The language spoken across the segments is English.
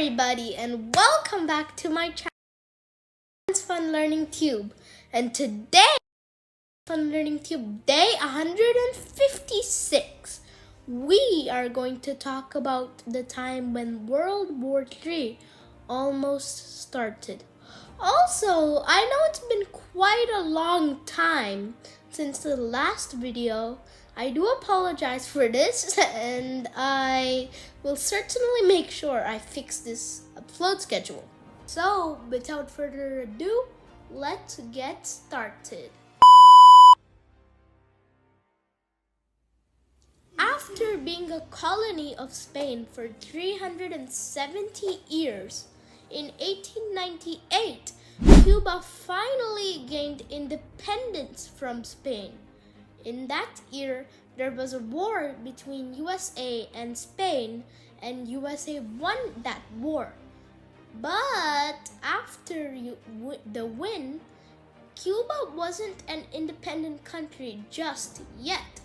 everybody, and welcome back to my channel, Fun Learning Tube. And today, Fun Learning Tube day 156, we are going to talk about the time when World War III almost started. Also, I know it's been quite a long time since the last video. I do apologize for this, and I will certainly make sure I fix this upload schedule. So, without further ado, let's get started. After being a colony of Spain for 370 years, in 1898, Cuba finally gained independence from Spain. In that year, there was a war between USA and Spain, and USA won that war. But after the win, Cuba wasn't an independent country just yet.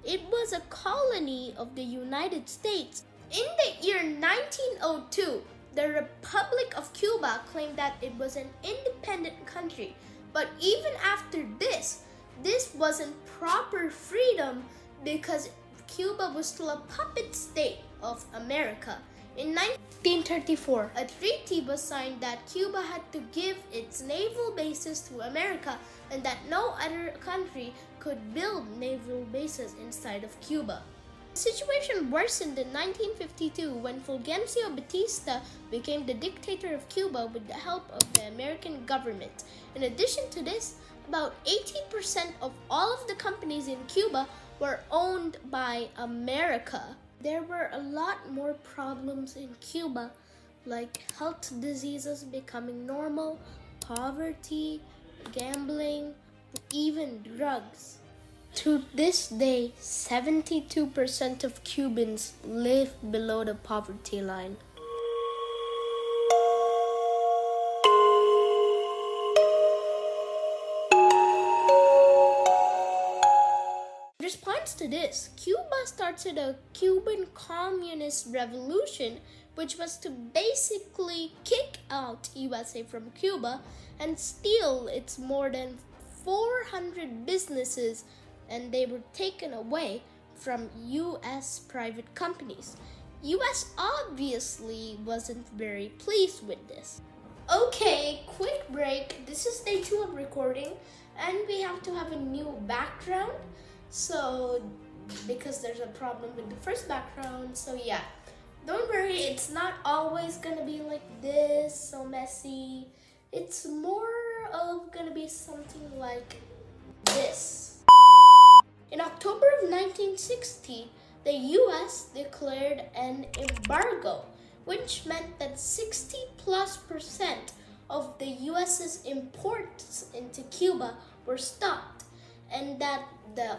It was a colony of the United States. In the year 1902, the Republic of Cuba claimed that it was an independent country. But even after this wasn't proper freedom because Cuba was still a puppet state of America. In 1934, a treaty was signed that Cuba had to give its naval bases to America and that no other country could build naval bases inside of Cuba. The situation worsened in 1952 when Fulgencio Batista became the dictator of Cuba with the help of the American government. In addition to this, about 80% of all of the companies in Cuba were owned by America. There were a lot more problems in Cuba, like health diseases becoming normal, poverty, gambling, even drugs. To this day, 72% of Cubans live below the poverty line. In response to this, Cuba started a Cuban Communist Revolution, which was to basically kick out USA from Cuba and steal its more than 400 businesses, and they were taken away from US private companies. US obviously wasn't very pleased with this. Okay, quick break. This is day 2 of recording, and we have to have a new background. So, because there's a problem with the first background, so yeah. Don't worry, it's not always gonna be like this, so messy. It's more of gonna be something like this. In October of 1960, the US declared an embargo, which meant that 60+% of the US's imports into Cuba were stopped, and that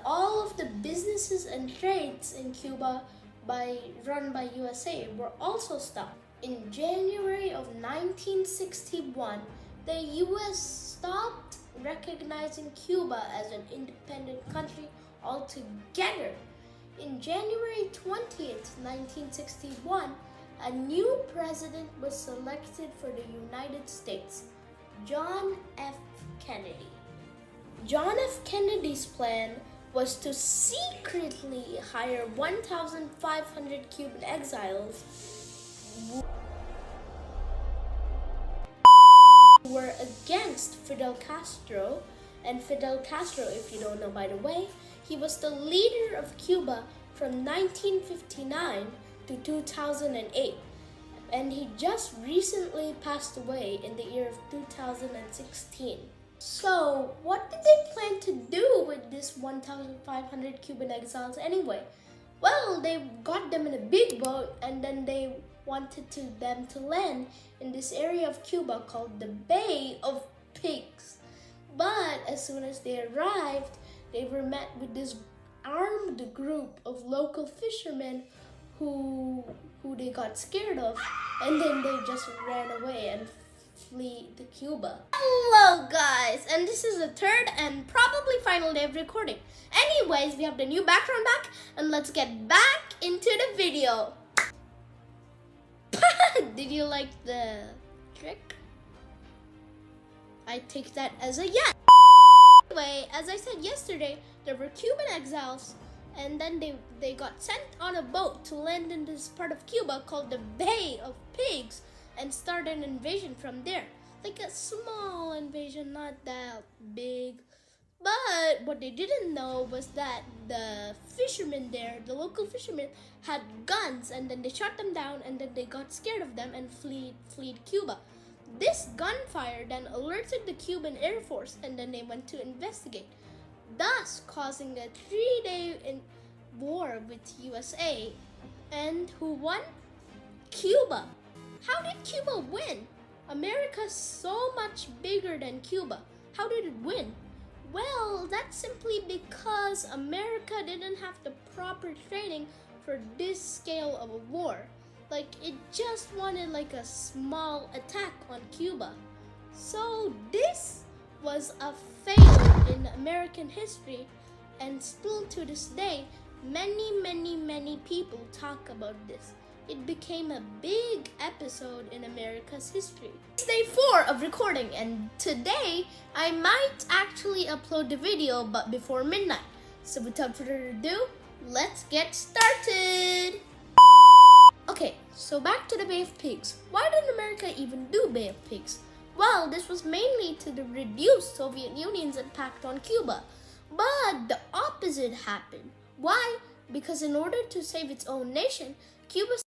all of the businesses and trades in Cuba run by USA were also stopped. In January of 1961, the US stopped recognizing Cuba as an independent country altogether. In January 20th, 1961, a new president was selected for the United States, John F. Kennedy. John F. Kennedy's plan was to secretly hire 1,500 Cuban exiles who were against Fidel Castro. And Fidel Castro, if you don't know by the way, he was the leader of Cuba from 1959 to 2008. And he just recently passed away in the year of 2016. So, what did they plan to do with this 1,500 Cuban exiles anyway? Well, they got them in a big boat, and then they wanted them to land in this area of Cuba called the Bay of Pigs. But as soon as they arrived, they were met with this armed group of local fishermen who they got scared of, and then they just ran away and flee to Cuba. Hello guys, and this is the third and probably final day of recording. Anyways, we have the new background back, and let's get back into the video. Did you like the trick? I take that as a yes. Anyway, as I said yesterday, there were Cuban exiles, and then they got sent on a boat to land in this part of Cuba called the Bay of Pigs and start an invasion from there. Like a small invasion, not that big. But what they didn't know was that the fishermen there, the local fishermen, had guns, and then they shot them down, and then they got scared of them and fled Cuba. This gunfire then alerted the Cuban Air Force, and then they went to investigate, thus causing a 3-day war with USA. And who won? Cuba. How did Cuba win? America's so much bigger than Cuba. How did it win? Well, that's simply because America didn't have the proper training for this scale of a war. Like, it just wanted like a small attack on Cuba. So this was a failure in American history, and still to this day, many people talk about this. It became a big episode in America's history. It's day 4 of recording, and today I might actually upload the video, but before midnight. So without further ado, let's get started! Okay, so back to the Bay of Pigs. Why did America even do Bay of Pigs? Well, this was mainly to reduce Soviet Union's impact on Cuba. But the opposite happened. Why? Because in order to save its own nation, Cuba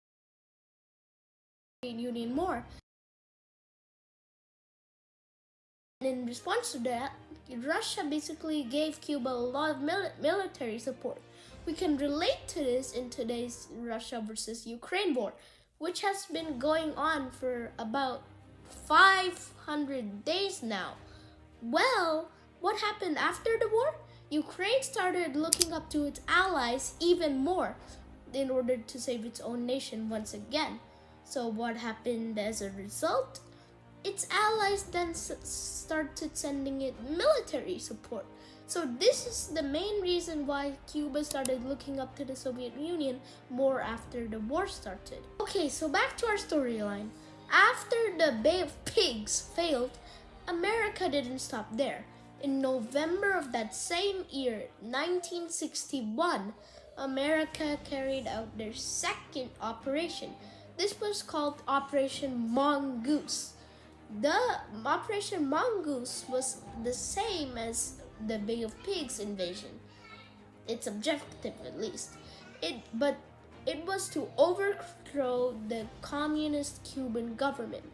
Soviet Union more. And in response to that, Russia basically gave Cuba a lot of military support. We can relate to this in today's Russia versus Ukraine war, which has been going on for about 500 days now. Well, what happened after the war? Ukraine started looking up to its allies even more in order to save its own nation once again. So what happened as a result? Its allies then started sending it military support. So this is the main reason why Cuba started looking up to the Soviet Union more after the war started. Okay, so back to our storyline. After the Bay of Pigs failed, America didn't stop there. In November of that same year, 1961, America carried out their second operation. This was called Operation Mongoose. The Operation Mongoose was the same as the Bay of Pigs invasion. Its objective, at least. But it was to overthrow the communist Cuban government.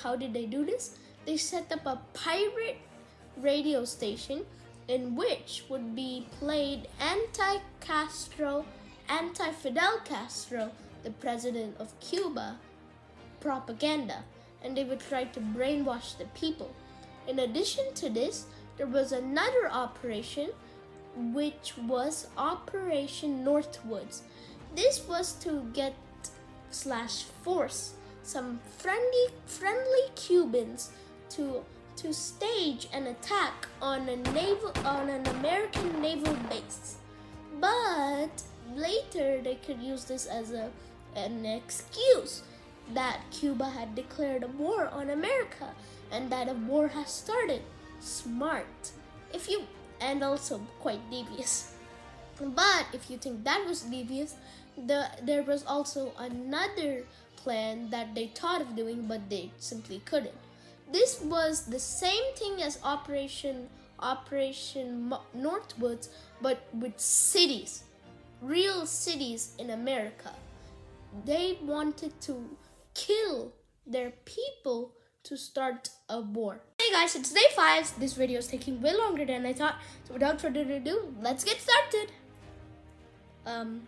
How did they do this? They set up a pirate radio station in which would be played anti-Fidel Castro, the president of Cuba, propaganda, and they would try to brainwash the people. In addition to this, there was another operation, which was Operation Northwoods. This was to force some friendly Cubans to stage an attack on an American naval base. But later they could use this as an excuse that Cuba had declared a war on America and that a war has started. Smart. And also quite devious. But if you think that was devious, there was also another plan that they thought of doing, but they simply couldn't. This was the same thing as Operation Northwoods, but with cities, real cities in America. They wanted to kill their people to start a war. Hey guys, it's day 5. This video is taking way longer than I thought. So without further ado, let's get started. Apart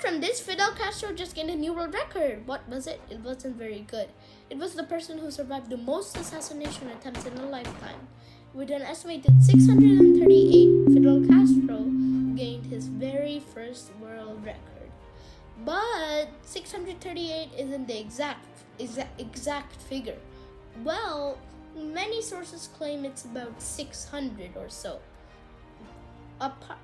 from this, Fidel Castro just gained a new world record. What was it? It wasn't very good. It was the person who survived the most assassination attempts in a lifetime. With an estimated 638, Fidel Castro gained his very first world record. But 638 isn't the exact figure. Well, many sources claim it's about 600 or so.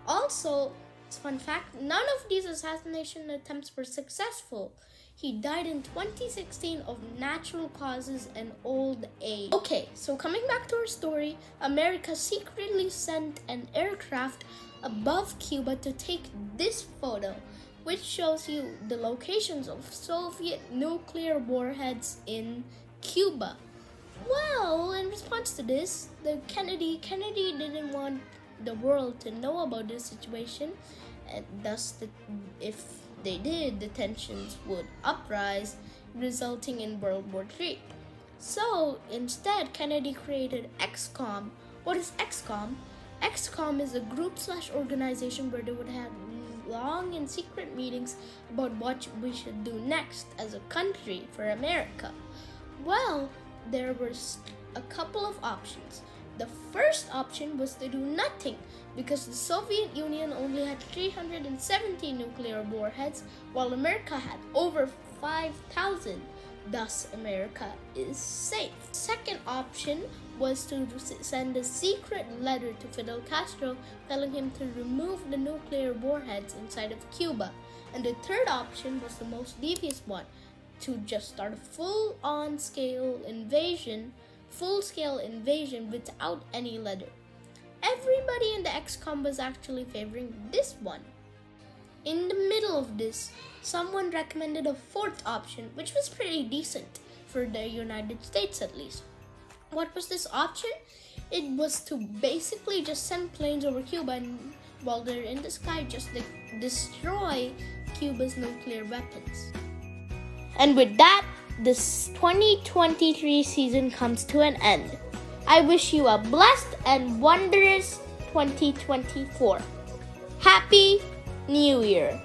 Also, fun fact, none of these assassination attempts were successful. He died in 2016 of natural causes and old age. Okay, so coming back to our story, America secretly sent an aircraft above Cuba to take this photo, which shows you the locations of Soviet nuclear warheads in Cuba. Well, in response to this, Kennedy didn't want the world to know about this situation, and thus, if they did, the tensions would uprise, resulting in World War III. So, instead, Kennedy created XCOM. What is XCOM? XCOM is a group/organization where they would have long and secret meetings about what we should do next as a country for America. Well, there was a couple of options. The first option was to do nothing because the Soviet Union only had 370 nuclear warheads while America had over 5,000. Thus, America is safe. Second option was to send a secret letter to Fidel Castro telling him to remove the nuclear warheads inside of Cuba. And the third option was the most devious one, to just start a full-scale invasion without any letter. Everybody in the XCOM was actually favoring this one. In the middle of this, someone recommended a fourth option, which was pretty decent for the United States at least. What was this option? It was to basically just send planes over Cuba and while they're in the sky, just destroy Cuba's nuclear weapons. And with that, this 2023 season comes to an end. I wish you a blessed and wondrous 2024. Happy New Year!